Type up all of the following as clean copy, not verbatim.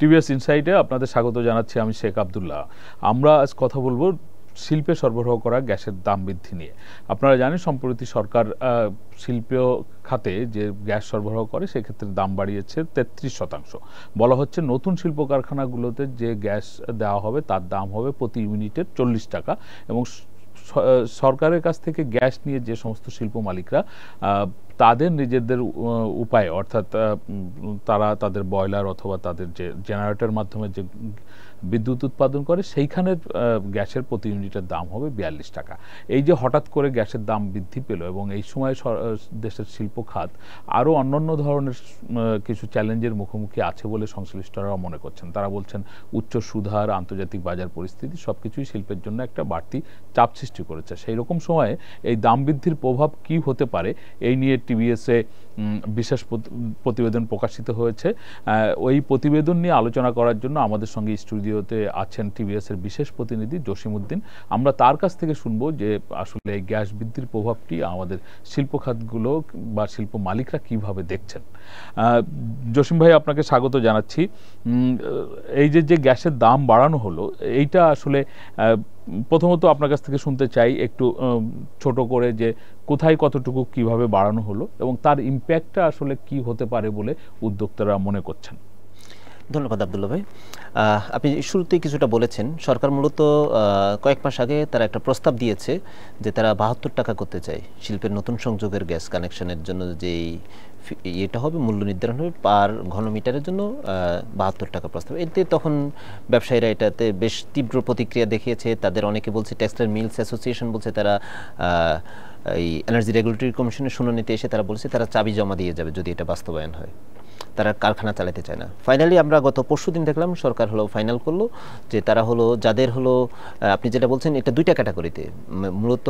TVS ইনসাইটে আপনাদের স্বাগত জানাচ্ছি। আমি শেখ আব্দুল্লাহ। আমরা আজ কথা বলবো শিল্পে সরবরাহ করা গ্যাসের দাম বৃদ্ধি নিয়ে। আপনারা জানেন সম্প্রতি সরকার শিল্প খাতে যে গ্যাস সরবরাহ করে সেক্ষেত্রে দাম বাড়িয়েছে 33%। বলা হচ্ছে নতুন শিল্প কারখানাগুলোতে যে গ্যাস দেওয়া হবে তার দাম হবে প্রতি ইউনিটের 40 টাকা এবং সরকারের কাছ থেকে গ্যাস নিয়ে যে সমস্ত শিল্প মালিকরা তাদের নিজেদের উপায় অর্থাৎ তারা তাদের বয়লার অথবা তাদের যে জেনারেটরের মাধ্যমে যে বিদ্যুৎ উৎপাদন করে সেইখানের গ্যাসের প্রতি ইউনিটের দাম হবে 42 টাকা। এই যে হঠাৎ করে গ্যাসের দাম বৃদ্ধি পেল এবং এই সময় দেশের শিল্প খাত আরও অন্যান্য ধরনের কিছু চ্যালেঞ্জের মুখোমুখি আছে বলে সংশ্লিষ্টরা মনে করছেন। তারা বলছেন উচ্চ সুদহার, আন্তর্জাতিক বাজার পরিস্থিতি সবকিছুই শিল্পের জন্য একটা বাড়তি চাপ সৃষ্টি করেছে। সেই রকম সময়ে এই দাম বৃদ্ধির প্রভাব কি হতে পারে এই নিয়ে টিভিএসে বিশেষ প্রতিবেদন প্রকাশিত হয়েছে। ওই প্রতিবেদন নিয়ে আলোচনা করার জন্য আমাদের সঙ্গে স্টুডিওতে আছেন টিভিএসের বিশেষ প্রতিনিধি জসিমউদ্দিন। আমরা তার কাছ থেকে শুনবো যে আসলে এই গ্যাস বৃদ্ধির প্রভাবটি আমাদের শিল্প খাতগুলো বা শিল্প মালিকরা কিভাবে দেখছেন। জসিম ভাই, আপনাকে স্বাগত জানাচ্ছি। এই যে গ্যাসের দাম বাড়ানো হলো, এইটা আসলে প্রথমত আপনার কাছ থেকে শুনতে চাই একটু ছোট করে যে কোথায় কতটুকু কিভাবে বাড়ানো হলো এবং তার ইম্প্যাক্টটা আসলে কি হতে পারে বলে উদ্যোক্তারা মনে করছেন। ধন্যবাদ আব্দুল্লাহ ভাই। আপনি শুরুতেই কিছুটা বলেছেন। সরকার মূলত কয়েক মাস আগে তারা একটা প্রস্তাব দিয়েছে যে তারা 72 টাকা করতে চায় শিল্পের নতুন সংযোগের গ্যাস কানেকশনের জন্য। যেই এটা হবে মূল্য নির্ধারণ হবে পার ঘনমিটারের জন্য 72 টাকা প্রস্তাব। এতে তখন ব্যবসায়ীরা এটাতে বেশ তীব্র প্রতিক্রিয়া দেখিয়েছে। তাদের অনেকে বলছে, টেক্সটাইল মিলস অ্যাসোসিয়েশন বলছে তারা এই এনার্জি রেগুলেটরি কমিশনের শুনানিতে এসে তারা বলছে তারা চাবি জমা দিয়ে যাবে যদি এটা বাস্তবায়ন হয়। তারা কারখানা চালাতে চায় না। ফাইনালি আমরা গত পরশুদিন দেখলাম সরকার ফাইনাল করলো যে তারা যাদের আপনি যেটা বলছেন এটা দুইটা ক্যাটাগরিতে, মূলত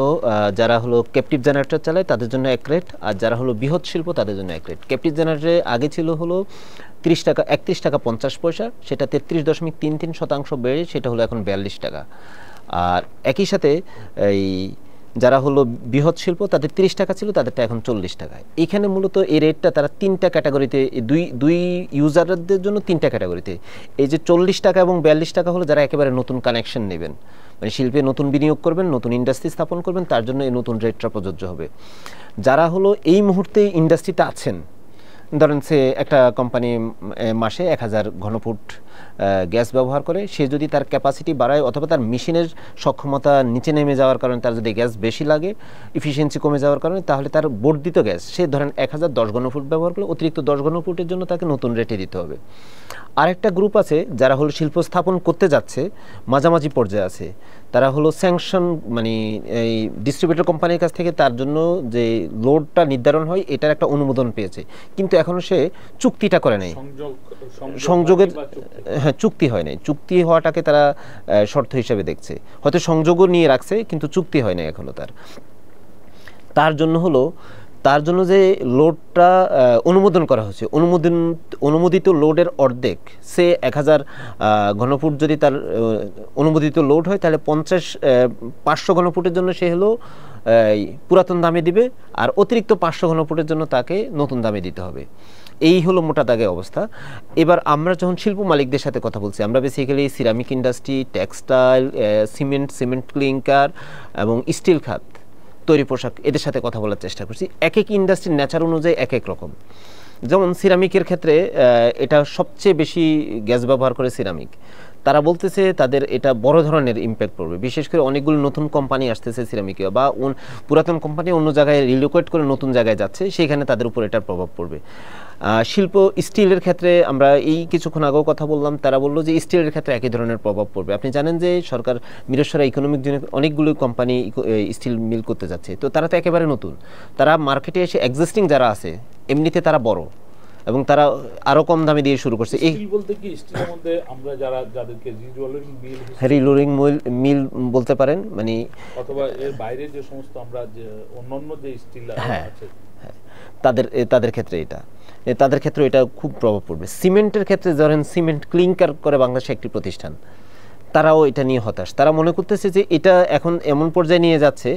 যারা ক্যাপটিভ জেনারেটর চালায় তাদের জন্য এক রেট, আর যারা বৃহৎ শিল্প তাদের জন্য এক রেট। ক্যাপটিভ জেনারেটরে আগে ছিল 31 টাকা 50 পয়সা, সেটা 33.33% বেড়ে সেটা এখন 42 টাকা। আর একই সাথে এই যারা বৃহৎ শিল্প তাদের 30 টাকা ছিল, তাদেরটা এখন 40 টাকা। এখানে মূলত এই রেটটা তারা তিনটা ক্যাটাগরিতে, দুই ইউজারদের জন্য তিনটা ক্যাটাগরিতে। এই যে 40 টাকা এবং 42 টাকা যারা একেবারে নতুন কানেকশন নেবেন, মানে শিল্পে নতুন বিনিয়োগ করবেন, নতুন ইন্ডাস্ট্রি স্থাপন করবেন, তার জন্য এই নতুন রেটটা প্রযোজ্য হবে। যারা এই মুহূর্তে ইন্ডাস্ট্রিতে আছেন, ধরেন সে একটা কোম্পানি মাসে 1000 ঘনফুট গ্যাস ব্যবহার করে, সে যদি তার ক্যাপাসিটি বাড়ায় অথবা তার মেশিনের সক্ষমতা নিচে নেমে যাওয়ার কারণে তার যদি গ্যাস বেশি লাগে, ইফিসিয়েন্সি কমে যাওয়ার কারণে, তাহলে তার বর্ধিত গ্যাস সে ধরেন 1010 ঘনফুট ব্যবহার করলে অতিরিক্ত 10 ঘনফুটের জন্য তাকে নতুন রেটে দিতে হবে। আরেকটা গ্রুপ আছে যারা শিল্প স্থাপন করতে যাচ্ছে, মাঝামাঝি পর্যায়ে আছে, তারা স্যাংশন, মানে এই ডিস্ট্রিবিউটর কোম্পানির কাছ থেকে তার জন্য যে লোডটা নির্ধারণ হয় এটার একটা অনুমোদন পেয়েছে, কিন্তু এখনও সে চুক্তিটা করে নাই, সংযোগের চুক্তি হয় নাই। চুক্তি হওয়াটাকে তারা শর্ত হিসেবে দেখছে, হয়তো সংযোগও নিয়ে রাখছে কিন্তু চুক্তি হয় নাই এখনো তার জন্য যে লোডটা অনুমোদন করা হচ্ছে, অনুমোদিত লোডের অর্ধেক, সে 1000 ঘনফুট যদি তার অনুমোদিত লোড হয় তাহলে 500 ঘনফুটের জন্য সে পুরাতন দামে দিবে, আর অতিরিক্ত 500 ঘনফুটের জন্য তাকে নতুন দামে দিতে হবে। এই মোটা দাগে অবস্থা। এবার আমরা যখন শিল্প মালিকদের সাথে কথা বলছি, আমরা basically ceramic industry, textile, cement clinker এবং স্টিল খাত, তৈরি পোশাক, এদের সাথে কথা বলার চেষ্টা করছি। এক এক ইন্ডাস্ট্রির নেচার অনুযায়ী এক এক রকম। যেমন সিরামিকের ক্ষেত্রে এটা সবচেয়ে বেশি গ্যাস ব্যবহার করে সিরামিক। তারা বলতেছে তাদের এটা বড় ধরনের ইম্প্যাক্ট পড়বে, বিশেষ করে অনেকগুলো নতুন কোম্পানি আসতেছে সিরামিকে, বা পুরাতন কোম্পানি অন্য জায়গায় রিলোকেট করে নতুন জায়গায় যাচ্ছে, সেখানে তাদের উপর এটার প্রভাব পড়বে। শিল্প স্টিলের ক্ষেত্রে আমরা এই কিছুক্ষণ আগেও কথা বললাম, তারা বললো যে স্টিলের ক্ষেত্রে একই ধরনের প্রভাব পড়বে। আপনি জানেন যে সরকার মিরসরাই ইকোনমিক জোনে অনেকগুলো কোম্পানি স্টিল মিল করতে যাচ্ছে, তো তারা তো একেবারে নতুন, তারা মার্কেটে এসে এক্সিস্টিং যারা আছে এমনিতে তারা বড় এবং তারা আরো কম দামে দিয়ে শুরু করছে। এই বলতে কি স্টিলের মধ্যে আমরা যাদেরকে রিলোরিং মিল বলতে পারেন, মানে অথবা এর বাইরে যে সমস্ত আমরা যে অন্যান্য যে স্টিল আছে তাদের ক্ষেত্রে এটা খুব প্রভাব পড়বে। সিমেন্টের ক্ষেত্রে ধরেন সিমেন্ট ক্লিংকার করে বাংলাদেশে একটি প্রতিষ্ঠান, তারাও এটা নিয়ে হতাশ। তারা মনে করতেছে যে এটা এখন এমন পর্যায়ে নিয়ে যাচ্ছে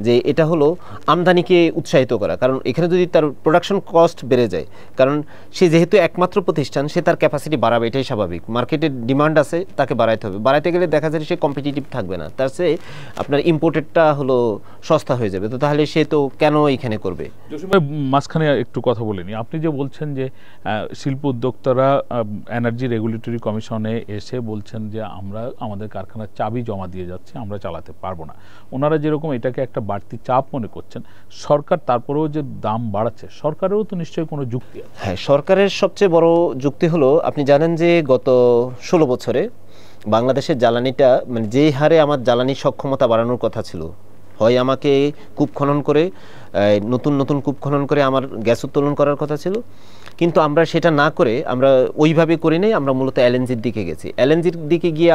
যে এটা হলো আমদানিকে উৎসাহিত করা, কারণ এখানে যদি তার প্রোডাকশন কস্ট বেড়ে যায়, কারণ সে যেহেতু একমাত্র প্রতিষ্ঠান সে তার ক্যাপাসিটি বাড়াবে, এটাই স্বাভাবিক। মার্কেটের ডিমান্ড আছে, তাকে বাড়াইতে হবে, বাড়াইতে গেলে দেখা যায় সে কম্পিটিটিভ থাকবে না, তার চেয়ে আপনার ইম্পোর্টেডটা হলো সস্তা হয়ে যাবে, তো তাহলে সে তো কেন এখানে করবে। মাঝখানে একটু কথা বলে নি, আপনি যে বলছেন যে শিল্প উদ্যোক্তারা এনার্জি রেগুলেটরি কমিশনে এসে বলছেন যে আমরা আমাদের কারখানার চাবি জমা দিয়ে যাচ্ছি, আমরা চালাতে পারবো না, ওনারা যেরকম এটাকে একটা বাড়তি চাপ মনে করছেন, সরকার তারপরেও যে দাম বাড়াচ্ছে, সরকারেরও তো নিশ্চয়ই কোনো যুক্তি আছে। হ্যাঁ, সরকারের সবচেয়ে বড় যুক্তি হলো, আপনি জানেন যে গত 16 বছরে বাংলাদেশের জ্বালানিটা মানে যে হারে আমার জ্বালানি সক্ষমতা বাড়ানোর কথা ছিল, হয় আমাকে কূপ খনন করে নতুন নতুন কূপ খনন করে আমার গ্যাস উত্তোলন করার কথা ছিল, কিন্তু আমরা সেটা না করে আমরা ওইভাবে করি নাই, আমরা মূলত এলএনজির দিকে গেছি। এলএনজির দিকে গিয়ে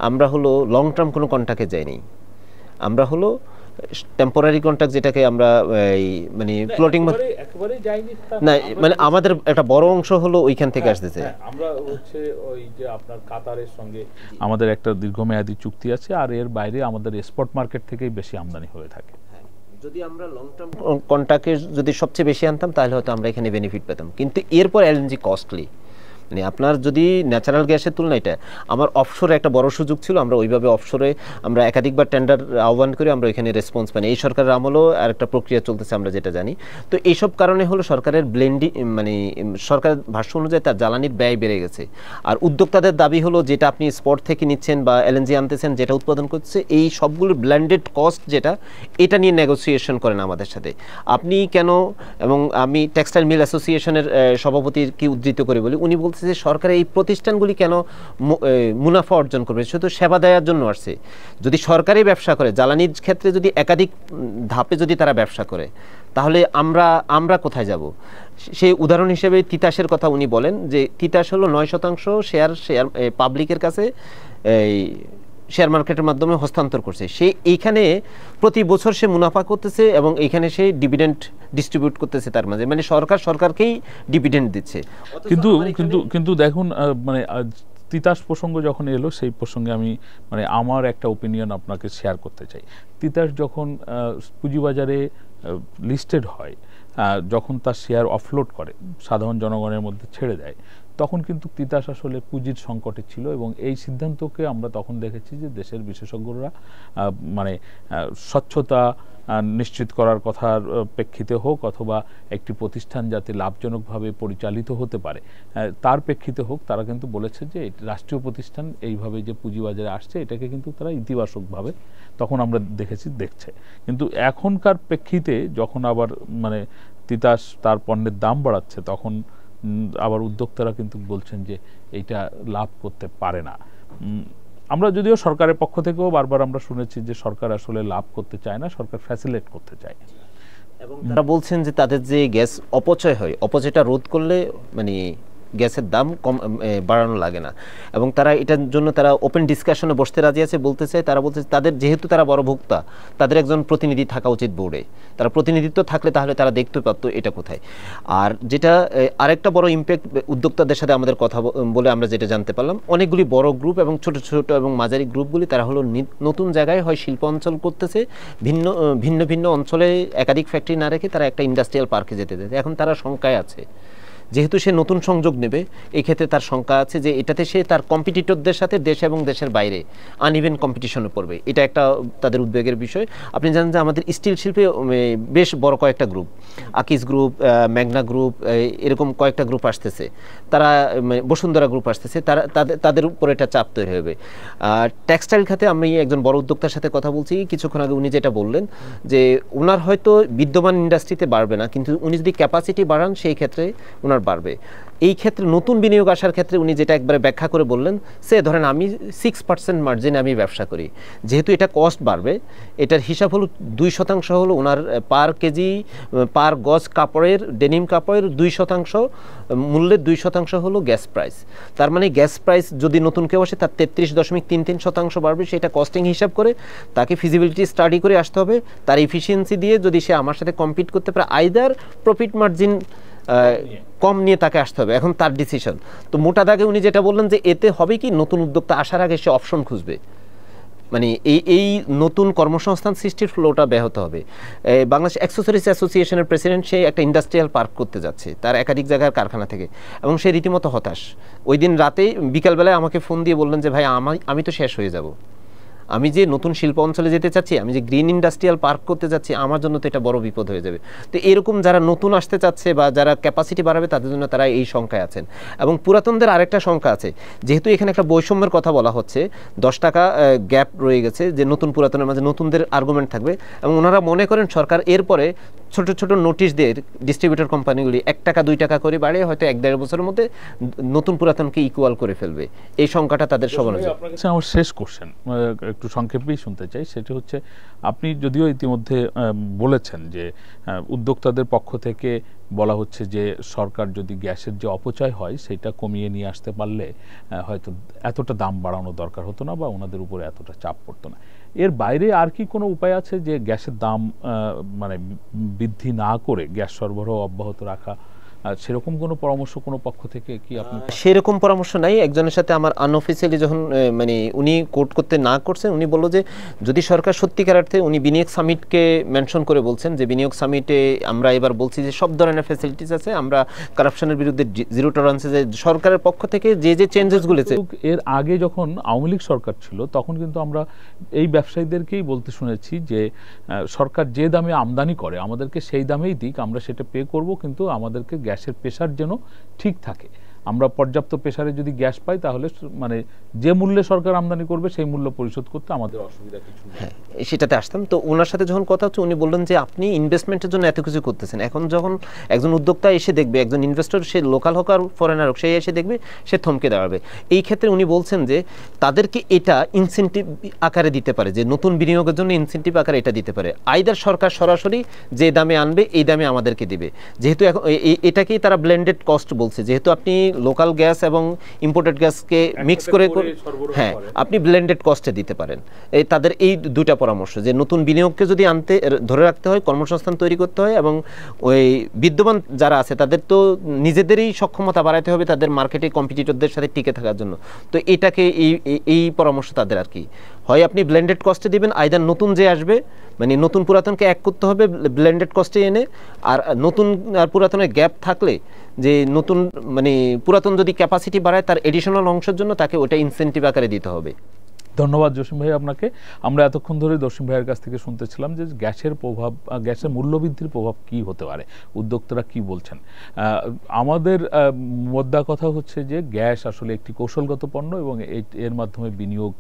আমরা হলো লং টার্ম কোনো কন্ট্রাক্টে যাইনি, আমরা হলো টেম্পোরারি কন্ট্রাক্ট যেটাকে আমরা মানে ফ্লোটিং না, মানে আমাদের একটা বড় অংশ হলো ওইখান থেকে আসতেছে। আমরা হচ্ছে ওই যে আপনার কাতারের সঙ্গে আমাদের একটা দীর্ঘমেয়াদী চুক্তি আছে, আর এর বাইরে আমাদের স্পট মার্কেট থেকেই বেশি আমদানি হয়ে থাকে। যদি আমরা লং টার্ম কন্ট্রাক্টে যদি সবচেয়ে বেশি আনতাম তাহলে হয়তো আমরা এখানে বেনিফিট পেতাম, কিন্তু এরপর এলএনজি কস্টলি, মানে আপনার যদি ন্যাচারাল গ্যাসের তুলনায় এটা আমার অফশোরে একটা বড় সুযোগ ছিল, আমরা ওইভাবে অফশোরে আমরা একাধিকবার টেন্ডার আহ্বান করে আমরা ওইখানে রেসপন্স পাই। এই সরকারের আমলেও আর একটা প্রক্রিয়া চলতেছে আমরা যেটা জানি। তো এইসব কারণে হলো সরকারের ব্লেন্ডিং, মানে সরকারের ভাষ্য অনুযায়ী তার জ্বালানির ব্যয় বেড়ে গেছে, আর উদ্যোক্তাদের দাবি হলো যেটা আপনি স্পট থেকে নিচ্ছেন বা এলএনজি আনতেছেন যেটা উৎপাদন করছে, এই সবগুলো ব্ল্যান্ডেড কস্ট যেটা, এটা নিয়ে নেগোসিয়েশন করেন আমাদের সাথে। আপনি কেন, এবং আমি টেক্সটাইল মিল অ্যাসোসিয়েশনের সভাপতির কি উদ্ধৃত করে বলি, উনি বলছে যে সরকার এই প্রতিষ্ঠানগুলি কেন মুনাফা অর্জন করবে, শুধু সেবা দেওয়ার জন্য আসছে। যদি সরকারি ব্যবসা করে, জ্বালানির ক্ষেত্রে যদি একাধিক ধাপে যদি তারা ব্যবসা করে, তাহলে আমরা কোথায় যাব? সেই উদাহরণ হিসেবে তিতাসের কথা উনি বলেন যে তিতাস হলো 9% শেয়ার পাবলিকের কাছে এই শেয়ার মার্কেটের মাধ্যমে হস্তান্তর করছে, সে এইখানে প্রতি বছর সে মুনাফা করতেছে এবং এইখানে সে ডিভিডেন্ড ডিস্ট্রিবিউট করতেছে তার মাঝে, মানে সরকারকেই ডিভিডেন্ড দিচ্ছে। কিন্তু দেখুন, মানে তিতাস প্রসঙ্গ যখন এলো, সেই প্রসঙ্গে আমি মানে আমার একটা ওপিনিয়ন আপনাকে শেয়ার করতে চাই। তিতাস যখন পুঁজিবাজারে লিস্টেড হয়, যখন তার শেয়ার অফলোড করে সাধারণ জনগণের মধ্যে ছেড়ে দেয়, তখন কিন্তু তিতাস আসলে পুঁজির সংকটে ছিল, এবং এই সিদ্ধান্তকে আমরা তখন দেখেছি যে দেশের বিশেষজ্ঞরা মানে স্বচ্ছতা নিশ্চিত করার কথার প্রেক্ষিতে হোক, অথবা একটি প্রতিষ্ঠান যাতে লাভজনকভাবে পরিচালিত হতে পারে তার প্রেক্ষিতে হোক, তারা কিন্তু বলেছে যে রাষ্ট্রীয় প্রতিষ্ঠান এইভাবে যে পুঁজিবাজারে আসছে এটাকে কিন্তু তারা ইতিবাচকভাবে তখন আমরা দেখছে। কিন্তু এখনকার প্রেক্ষিতে যখন আবার মানে তিতাস তার পণ্যের দাম বাড়াচ্ছে, তখন আবার উদ্যোক্তারা কিন্তু বলছেন যে এইটা লাভ করতে পারে না। আমরা যদিও সরকারের পক্ষ থেকেও বারবার আমরা শুনেছি যে সরকার আসলে লাভ করতে চায় না, সরকার ফ্যাসিলিটেট করতে চায়, এবং তারা বলছেন যে তাদের যে গ্যাস অপচয় হয়, অপচয়টা রোধ করলে মানে গ্যাসের দাম কম বাড়ানো লাগে না, এবং তারা এটার জন্য তারা ওপেন ডিসকাশনে বসতে রাজি আছে। বলতে চায়, তারা বলতে তাদের যেহেতু তারা বড় ভোক্তা, তাদের একজন প্রতিনিধি থাকা উচিত বোর্ডে, তারা প্রতিনিধিত্ব থাকলে তাহলে তারা দেখতে পারত এটা কোথায়। আর যেটা আরেকটা বড় ইম্প্যাক্ট উদ্যোক্তাদের সাথে আমাদের কথা বলে আমরা যেটা জানতে পারলাম, অনেকগুলি বড় গ্রুপ এবং ছোট ছোট এবং মাঝারি গ্রুপগুলি তারা হলো নতুন জায়গায় হয় শিল্প অঞ্চল করতেছে, ভিন্ন ভিন্ন অঞ্চলে একাধিক ফ্যাক্টরি না রেখে তারা একটা ইন্ডাস্ট্রিয়াল পার্কে যেতে দেয়। এখন তারা শঙ্কায় আছে, যেহেতু সে নতুন সংযোগ নেবে, এই ক্ষেত্রে তার শঙ্কা আছে যে এটাতে সে তার কম্পিটিটরদের সাথে দেশ এবং দেশের বাইরে আনইভেন কম্পিটিশনে পড়বে, এটা একটা তাদের উদ্বেগের বিষয়। আপনি জানেন যে আমাদের স্টিল শিল্পে বেশ বড় কয়েকটা গ্রুপ, আকিস গ্রুপ, ম্যাগনা গ্রুপ, এরকম কয়েকটা গ্রুপ আসতেছে, তারা বসুন্ধরা গ্রুপ আসতেছে, তাদের উপর এটা চাপ তৈরি হবে। আর টেক্সটাইল খাতে আমি একজন বড় উদ্যোক্তার সাথে কথা বলছি কিছুক্ষণ আগে, উনি যেটা বললেন যে ওনার হয়তো বিদ্যমান ইন্ডাস্ট্রিতে বাড়বে না, কিন্তু উনি যদি ক্যাপাসিটি বাড়ান সেই ক্ষেত্রে ওনার বাড়বে। এই ক্ষেত্রে নতুন বিনিয়োগ আসার ক্ষেত্রে উনি যেটা একবারে ব্যাখ্যা করে বললেন, সে ধরেন আমি 6% মার্জিনে আমি ব্যবসা করি, যেহেতু এটা কস্ট বাড়বে, এটার হিসাব হলো 2% হলো ওনার পার কেজি পার গজ কাপড়ের, ডেনিম কাপড়ের 2% মূল্যের 2% হলো গ্যাস প্রাইস। তার মানে গ্যাস প্রাইস যদি নতুন কেউ আসে তার 33.33% বাড়বে, সেটা কস্টিং হিসাব করে তাকে ফিজিবিলিটি স্টাডি করে আসতে হবে, তার এফিসিয়েন্সি দিয়ে যদি সে আমার সাথে কম্পিট করতে পারে, আইদার প্রফিট মার্জিন কম নিয়ে তাকে আসতে হবে, এখন তার ডিসিশন। তো মোটা দাগে উনি যেটা বললেন যে এতে হবে কি, নতুন উদ্যোক্তা আসার আগে সে অপশন খুঁজবে, মানে এই নতুন কর্মসংস্থান সৃষ্টির ফ্লোটা ব্যাহত হবে। বাংলাদেশ অ্যাক্সেসরিজ অ্যাসোসিয়েশনের প্রেসিডেন্ট সে একটা ইন্ডাস্ট্রিয়াল পার্ক করতে যাচ্ছে তার একাধিক জায়গার কারখানা থেকে, এবং সে রীতিমতো হতাশ। ওই দিন রাতে বিকালবেলায় আমাকে ফোন দিয়ে বললেন যে ভাই আমি তো শেষ হয়ে যাব, আমি যে নতুন শিল্প অঞ্চলে যেতে চাচ্ছি, আমি যে গ্রিন ইন্ডাস্ট্রিয়াল পার্ক করতে যাচ্ছি, আমার জন্য তো এটা বড় বিপদ হয়ে যাবে। তো এরকম যারা নতুন আসতে চাচ্ছে বা যারা ক্যাপাসিটি বাড়াবে তাদের জন্য তারা এই শঙ্কায় আছেন। এবং পুরাতনদের আরেকটা শঙ্কা আছে, যেহেতু এখানে একটা বৈষম্যের কথা বলা হচ্ছে, 10 টাকা গ্যাপ রয়ে গেছে, যে নতুন পুরাতনের মাঝে নতুনদের আর্গুমেন্ট থাকবে, এবং ওনারা মনে করেন সরকার এরপরে ছোট ছোট নোটিশ দিয়ে ডিস্ট্রিবিউটর কোম্পানিগুলি 1 টাকা 2 টাকা করে বাড়িয়ে হয়তো 1-1.5 বছরের মধ্যে নতুন পুরাতনকে ইকুয়াল করে ফেলবে। এই সংখ্যাটা তাদের সবার আছে। আমার শেষ কোশ্চেন একটু সংক্ষেপেই শুনতে চাই, সেটা হচ্ছে আপনি যদিও ইতিমধ্যে বলেছেন যে উদ্যোক্তাদের পক্ষ থেকে বলা হচ্ছে যে সরকার যদি গ্যাসের যে অপচয় হয় সেটা কমিয়ে নিয়ে আসতে পারলে হয়তো এতটা দাম বাড়ানো দরকার হতো না বা ওনাদের উপরে এতটা চাপ পড়তো না। এর বাইরে আর কি কোনো উপায় আছে যে গ্যাসের দাম মানে বৃদ্ধি না করে গ্যাস সরবরাহ অব্যাহত রাখা? সেরকম কোনো পরামর্শ কোনো পক্ষ থেকে কি আপনি? সেরকম পরামর্শ নাই। একজনের সাথে আমার আনঅফিসিয়ালি যখন মানে উনি কোর্ট করতে না করছেন, উনি বলল যে যদি সরকার সত্যিকার অর্থে, উনি বিনিয়োগ সামিটকে মেনশন করে বলছেন যে বিনিয়োগ সামিটে আমরা এবার বলছি যে সব ধরনের ফ্যাসিলিটিস আছে, আমরা কারাপশনের বিরুদ্ধে জিরো টলারেন্সে, যে সরকারের পক্ষ থেকে যে চেঞ্জেসগুলো। এর আগে যখন আওয়ামী লীগ সরকার ছিল তখন কিন্তু আমরা এই ব্যবসায়ীদেরকেই বলতে শুনেছি যে সরকার যে দামে আমদানি করে আমাদেরকে সেই দামেই দিক, আমরা সেটা পে করব, কিন্তু আমাদেরকে গ্যাসের প্রেসার যেন ঠিক থাকে। আমরা পর্যাপ্ত প্রেসারে যদি গ্যাস পাই তাহলে মানে যে মূল্যে সরকার আমদানি করবে সেই মূল্য পরিশোধ করতে আমাদের অসুবিধা কিছু নেই। হ্যাঁ, সেটাতে আসতাম। তো ওনার সাথে যখন কথা হচ্ছে, উনি বললেন যে আপনি ইনভেস্টমেন্টের জন্য এত কিছু করতেছেন, এখন যখন একজন উদ্যোক্তা এসে দেখবে, একজন ইনভেস্টর, সে লোকাল হোক আর ফরেনার হোক, সে এসে দেখবে, সে থমকে দাঁড়াবে। এই ক্ষেত্রে উনি বলছেন যে তাদেরকে এটা ইনসেন্টিভ আকারে দিতে পারে, যে নতুন বিনিয়োগের জন্য ইনসেন্টিভ আকারে এটা দিতে পারে। আইদার সরকার সরাসরি যে দামে আনবে এই দামে আমাদেরকে দিবে, যেহেতু এখন এটাকেই তারা ব্লেন্ডেড কস্ট বলছে, যেহেতু আপনি লোকাল গ্যাস এবং ইম্পোর্টেড গ্যাসকে মিক্স করে, হ্যাঁ, আপনি ব্লেন্ডেড কস্টে দিতে পারেন। তাদের এই দুইটা পরামর্শ, যে নতুন বিনিয়োগকে যদি আনতে ধরে রাখতে হয়, কর্মসংস্থান তৈরি করতে হয়, এবং ওই বিদ্যমান যারা আছে তাদের তো নিজেদেরই সক্ষমতা বাড়াতে হবে তাদের মার্কেটে কম্পিটিটরদের সাথে টিকে থাকার জন্য। তো এটাকে এই পরামর্শ তাদের আর কি, হয় আপনি ব্লেন্ডেড কস্টে দিবেন, আইদার নতুন যে আসবে, মানে নতুন পুরাতনকে এক করতে হবে ব্লেন্ডেড কস্টে এনে, আর নতুন আর পুরাতনের গ্যাপ থাকলে, যে নতুন মানে পুরাতন যদি ক্যাপাসিটি বাড়ায় তার এডিশনাল অংশের জন্য তাকে ওটা ইনসেন্টিভ আকারে দিতে হবে। ধন্যবাদ জসিম ভাই আপনাকে। আমরা এতক্ষণ ধরে জসিম ভাইয়ের কাছ থেকে শুনতেছিলাম যে গ্যাসের প্রভাব, গ্যাসের মূল্যবৃদ্ধির প্রভাব কি হতে পারে, উদ্যোক্তারা কি বলছেন। আমাদের মোদ্দা কথা হচ্ছে যে গ্যাস আসলে একটি কৌশলগত পণ্য এবং এর মাধ্যমে বিনিয়োগ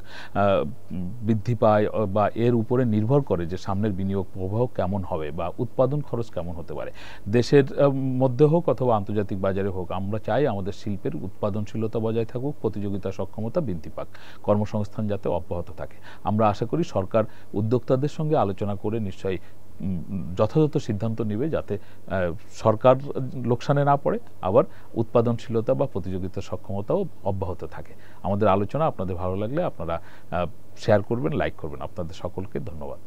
বৃদ্ধি পায় বা এর উপরে নির্ভর করে যে সামনের বিনিয়োগ প্রবাহ কেমন হবে বা উৎপাদন খরচ কেমন হতে পারে। দেশের মধ্যে হোক অথবা আন্তর্জাতিক বাজারে হোক, আমরা চাই আমাদের শিল্পের উৎপাদনশীলতা বজায় থাকুক, প্রতিযোগিতা সক্ষমতা বৃদ্ধি পাক, কর্মসংস্থান যাতে অব্যাহত থাকে। আমরা আশা করি সরকার উদ্যোক্তাদের সঙ্গে আলোচনা করে নিশ্চয়ই যথাযথ সিদ্ধান্ত নেবে যাতে সরকার লোকসানে না পড়ে, আবার উৎপাদনশীলতা বা প্রতিযোগিতা সক্ষমতাও অব্যাহত থাকে। আমাদের আলোচনা আপনাদের ভালো লাগলে আপনারা শেয়ার করবেন, লাইক করবেন। আপনাদের সকলকে ধন্যবাদ।